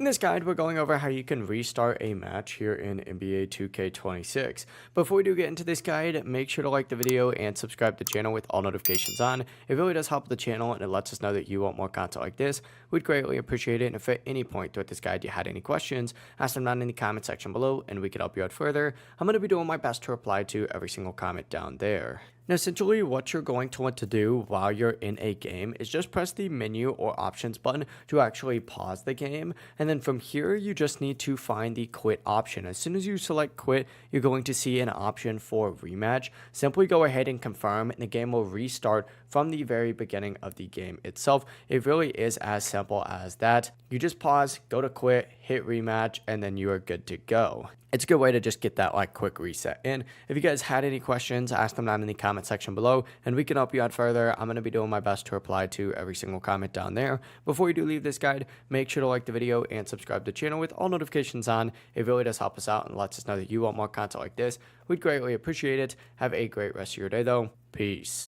In this guide, we're going over how you can restart a match here in NBA 2K26. Before we do get into this guide, make sure to like the video and subscribe to the channel with all notifications on. It really does help the channel and it lets us know that you want more content like this. We'd greatly appreciate it, and if at any point throughout this guide you had any questions, ask them down in the comment section below and we can help you out further. I'm going to be doing my best to reply to every single comment down there. Now, essentially, what you're going to want to do while you're in a game is just press the menu or options button to actually pause the game. And then from here, you just need to find the quit option. As soon as you select quit, you're going to see an option for rematch. Simply go ahead and confirm, and the game will restart from the very beginning of the game itself. It really is as simple as that. You just pause, go to quit, hit rematch, and then you are good to go. It's a good way to just get that quick reset in. If you guys had any questions, ask them down in the comment section below and we can help you out further. I'm going to be doing my best to reply to every single comment down there. Before you do leave this guide, make sure to like the video and subscribe to the channel with all notifications on. It really does help us out and lets us know that you want more content like this. We'd greatly appreciate it. Have a great rest of your day though. Peace.